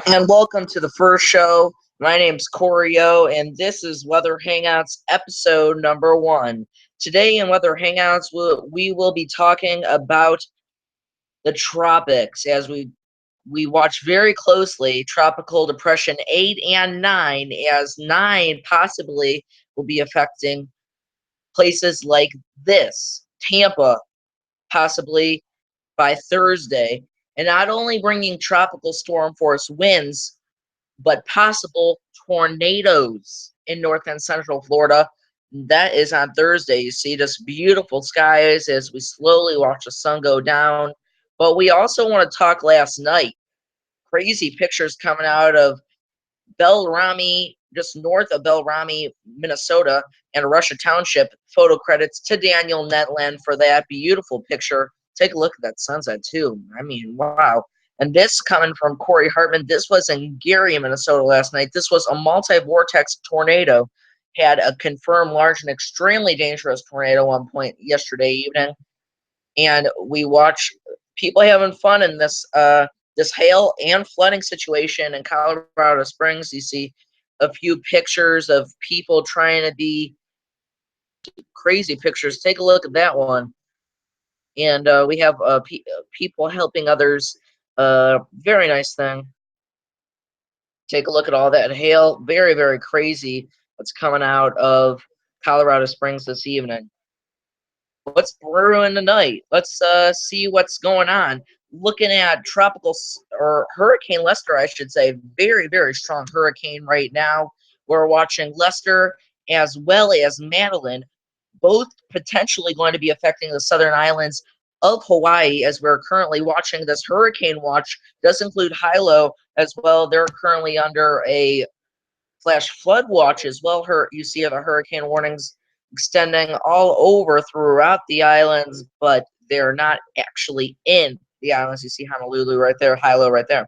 And welcome to the first show. My name's Cory O, and this is Weather Hangouts episode number 1. Today in Weather Hangouts, we will be talking about the tropics as we watch very closely Tropical Depression 8 and 9, as 9 possibly will be affecting places like this, Tampa, possibly by Thursday, and not only bringing tropical storm force winds but possible tornadoes in north and central Florida. That is on Thursday. You see just beautiful skies as we slowly watch the sun go down. But we also want to talk last night. Crazy pictures coming out of Belrami, just north of Belrami, Minnesota, and Russia Township. Photo credits to Daniel Netland for that beautiful picture. Take a look at that sunset, too. I mean, wow. And this coming from Corey Hartman. This was in Gary, Minnesota last night. This was a multi-vortex tornado. Had a confirmed large and extremely dangerous tornado one point yesterday evening. And we watch people having fun in this hail and flooding situation in Colorado Springs. You see a few pictures of people trying to be crazy pictures. Take a look at that one. And we have people helping others. Very nice thing. Take a look at all that hail. Very, very crazy what's coming out of Colorado Springs this evening. What's brewing tonight? Let's see what's going on. Looking at tropical or Hurricane Lester, I should say, very, very strong hurricane right now. We're watching Lester as well as Madeline, both potentially going to be affecting the southern islands of Hawaii as we're currently watching this hurricane watch. Does include Hilo as well. They're currently under a flash flood watch as well. You see the hurricane warnings extending all over throughout the islands, but they're not actually in the islands. You see Honolulu right there, Hilo right there.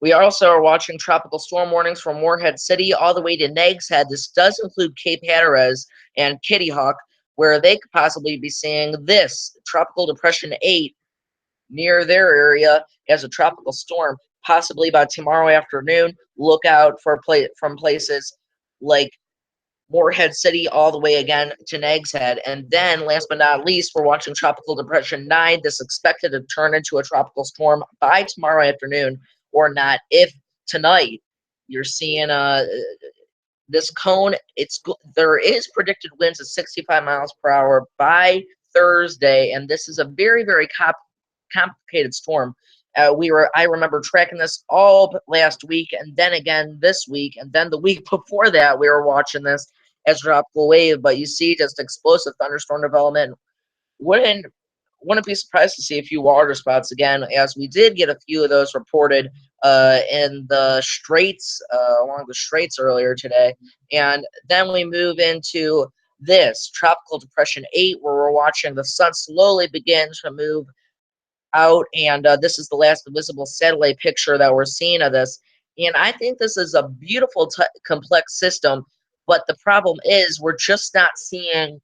We also are watching tropical storm warnings from Morehead City all the way to Nags Head. This does include Cape Hatteras and Kitty Hawk, where they could possibly be seeing this Tropical Depression 8 near their area as a tropical storm, possibly by tomorrow afternoon. Look out for from places like Morehead City all the way again to Nags Head. And then, last but not least, we're watching Tropical Depression 9. This is expected to turn into a tropical storm by tomorrow afternoon, or not if tonight you're seeing this cone. There is predicted winds of 65 miles per hour by Thursday, and this is a very, very complicated storm. I remember tracking this all last week, and then again this week, and then the week before that we were watching this as a tropical wave. But you see just explosive thunderstorm development. Wouldn't be surprised to see a few water spots again, as we did get a few of those reported in the straits, along the straits earlier today. And then we move into this Tropical Depression 8, where we're watching the sun slowly begin to move out, and this is the last visible satellite picture that we're seeing of this. And I think this is a beautiful, complex system, but the problem is we're just not seeing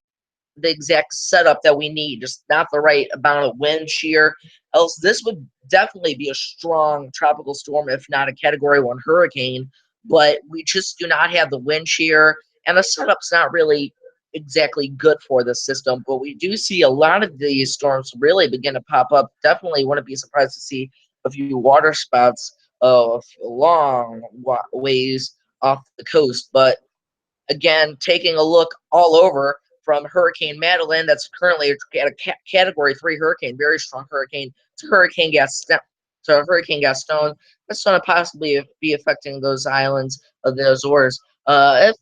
the exact setup that we need, just not the right amount of wind shear. Else, this would definitely be a strong tropical storm, if not a Category 1 hurricane. But we just do not have the wind shear, and the setup's not really exactly good for this system. But we do see a lot of these storms really begin to pop up. Definitely wouldn't be surprised to see a few water spouts of long ways off the coast. But again, taking a look all over, from Hurricane Madeline, that's currently at a Category 3 hurricane, very strong hurricane, to Hurricane Gaston. That's going to possibly be affecting those islands of the Azores. In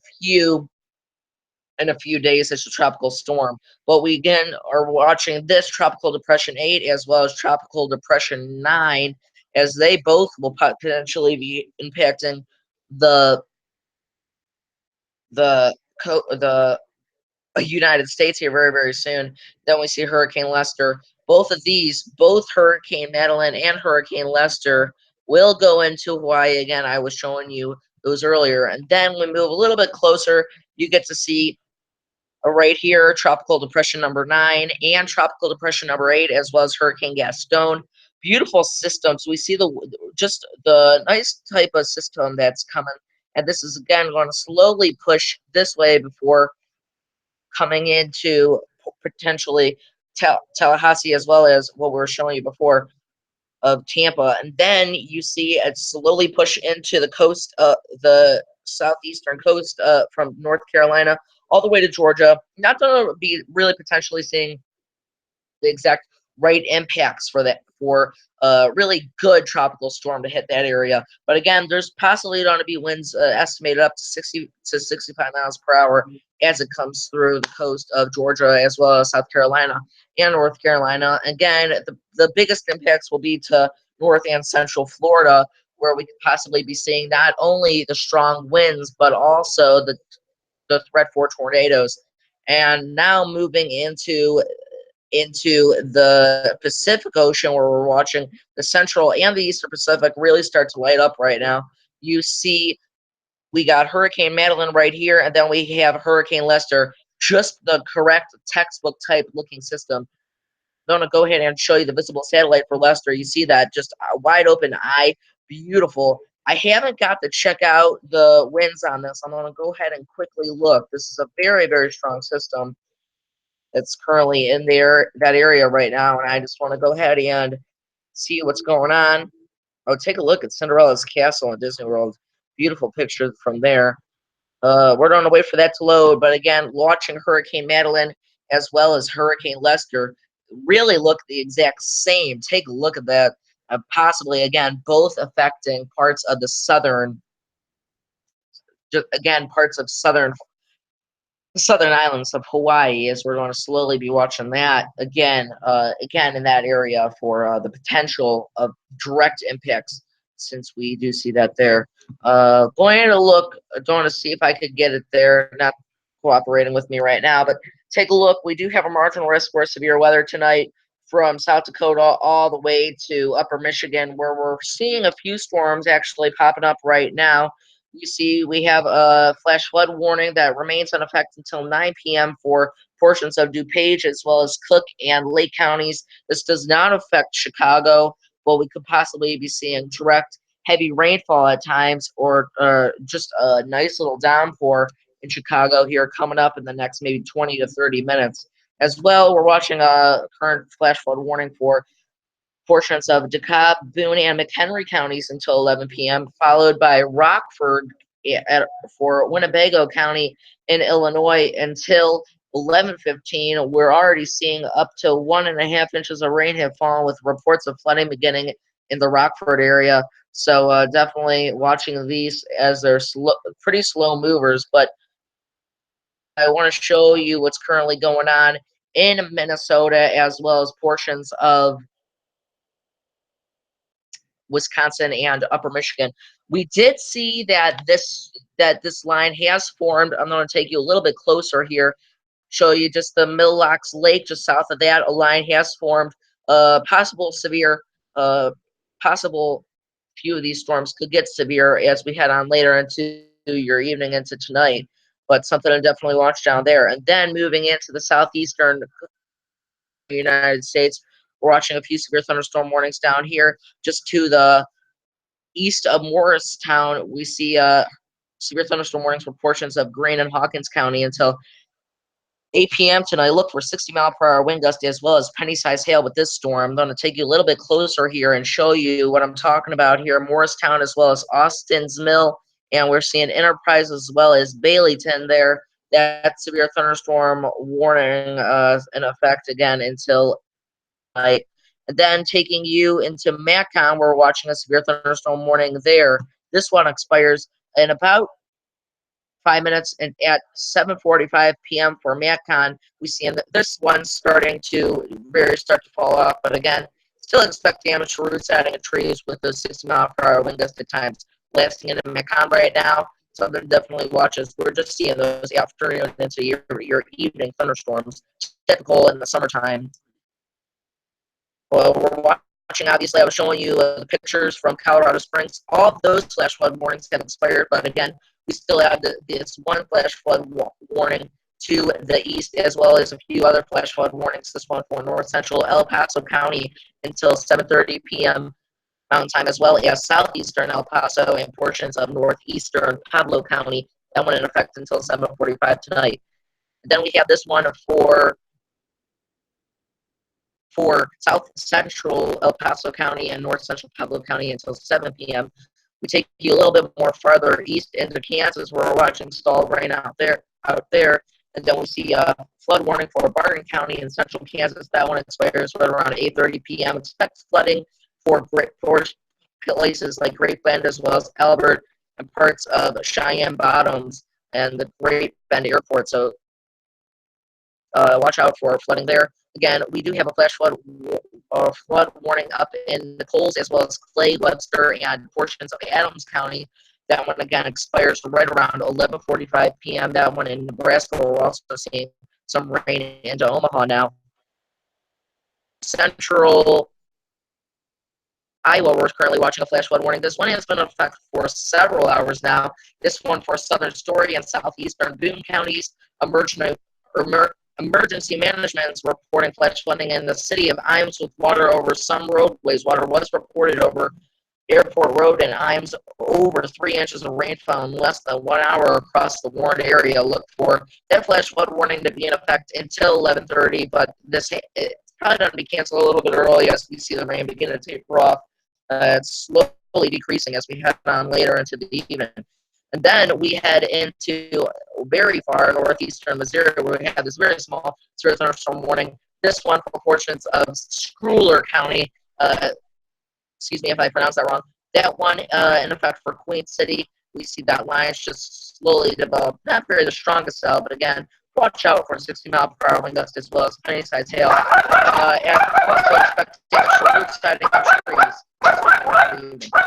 a few days, it's a tropical storm. But we again are watching this Tropical Depression 8 as well as Tropical Depression 9, as they both will potentially be impacting the United States here very, very soon. Then we see Hurricane Lester. Both Hurricane Madeline and Hurricane Lester, will go into Hawaii again. I was showing you those earlier. And then we move a little bit closer. You get to see right here Tropical Depression number 9 and Tropical Depression number 8, as well as Hurricane Gaston. beautiful systems. We see just the nice type of system that's coming, and this is again going to slowly push this way before coming into potentially Tallahassee, as well as what we were showing you before of Tampa. And then you see it slowly push into the coast, the southeastern coast, from North Carolina all the way to Georgia. Not going to be really potentially seeing the exact right impacts for that, for a really good tropical storm to hit that area. But again, there's possibly going to be winds estimated up to 60 to 65 miles per hour as it comes through the coast of Georgia, as well as South Carolina and North Carolina. Again, the biggest impacts will be to North and Central Florida, where we could possibly be seeing not only the strong winds, but also the threat for tornadoes. And now moving into the Pacific Ocean, where we're watching the Central and the Eastern Pacific really start to light up right now. You see, we got Hurricane Madeline right here, and then we have Hurricane Lester, just the correct textbook type looking system. I'm going to go ahead and show you the visible satellite for Lester. You see that just a wide open eye, beautiful. I haven't got to check out the winds on this. I'm going to go ahead and quickly look. This is a very, very strong system that's currently in that area right now, and I just want to go ahead and see what's going on. Oh, take a look at Cinderella's castle in Disney World. Beautiful picture from there. We're going to wait for that to load, but again, watching Hurricane Madeline as well as Hurricane Lester really look the exact same. Take a look at that. Possibly, again, both affecting parts of the parts of southern islands of Hawaii, as we're going to slowly be watching that again in that area for the potential of direct impacts, since we do see that there. Going to look, going to see if I could get it there. Not cooperating with me right now, but take a look. We do have a marginal risk for severe weather tonight from South Dakota all the way to upper Michigan, where we're seeing a few storms actually popping up right now. You see, we have a flash flood warning that remains in effect until 9 p.m. for portions of DuPage, as well as Cook and Lake counties. This does not affect Chicago, but we could possibly be seeing direct heavy rainfall at times, or just a nice little downpour in Chicago here coming up in the next maybe 20 to 30 minutes. As well, we're watching a current flash flood warning for portions of DeKalb, Boone, and McHenry counties until 11 p.m., followed by Rockford for Winnebago County in Illinois until 11:15. We're already seeing up to 1.5 inches of rain have fallen, with reports of flooding beginning in the Rockford area. So definitely watching these, as they're pretty slow movers. But I want to show you what's currently going on in Minnesota, as well as portions of Wisconsin and upper Michigan. We did see that this line has formed. I'm going to take you a little bit closer here, show you just the Middle Locks Lake just south of that. A line has formed. Possible severe, possible few of these storms could get severe as we head on later into your evening into tonight. But something to definitely watch down there. And then moving into the southeastern United States, we're watching a few severe thunderstorm warnings down here just to the east of Morristown. We see severe thunderstorm warnings for portions of Greene and Hawkins County until 8 p.m. tonight. Look for 60-mile-per-hour wind gusts, as well as penny-sized hail with this storm. I'm going to take you a little bit closer here and show you what I'm talking about here. Morristown, as well as Austin's Mill, and we're seeing Enterprise as well as Baileyton there. That severe thunderstorm warning in effect again until night. And then taking you into Macon, we're watching a severe thunderstorm warning there. This one expires in about 5 minutes, and at 7:45 p.m. for Macon, we see this one starting to start to fall off. But again, still expect damage to roots, adding to trees with those 60-mile-per-hour wind gusts at times. Lasting into Macon right now, something to definitely watch as we're just seeing those afternoon into your evening thunderstorms, typical in the summertime. Well, we're watching, obviously, I was showing you the pictures from Colorado Springs. All of those flash flood warnings have expired, but again, we still have this one flash flood warning to the east, as well as a few other flash flood warnings. This one for north central El Paso County until 7:30 p.m. Mountain Time, as well as southeastern El Paso and portions of northeastern Pablo County. That went in effect until 7:45 tonight. And then we have this one for south central El Paso County and north central Pablo County until 7 p.m. We take you a little bit more farther east into Kansas, where we're watching stalled rain out there. And then we see a flood warning for Barton County in central Kansas. That one expires right around 8:30 p.m. Expect flooding for places like Great Bend, as well as Albert and parts of Cheyenne Bottoms and the Great Bend Airport. So watch out for flooding there. Again, we do have a flash flood warning up in Nichols, as well as Clay, Webster, and portions of Adams County. That one, again, expires right around 11:45 p.m. That one in Nebraska, we're also seeing some rain into Omaha now. Central Iowa, we're currently watching a flash flood warning. This one has been in effect for several hours now. This one for southern Story and southeastern Boone counties. Emergency management is reporting flash flooding in the city of Imes with water over some roadways. Water was reported over Airport Road in Imes, over 3 inches of rainfall in less than 1 hour across the warned area. Look for that flash flood warning to be in effect until 11:30, but it's probably going to be canceled a little bit early as we see the rain begin to taper off. It's slowly decreasing as we head on later into the evening. And then we head into very far northeastern Missouri, where we have this very small thunderstorm warning. This one for portions of Schuyler County. Excuse me if I pronounced that wrong. That one in effect for Queen City. We see that line just slowly develop. Not very the strongest cell, but again, watch out for 60-mile-per-hour wind gusts as well as penny-sized hail. And also expect to take a short route sighting of trees.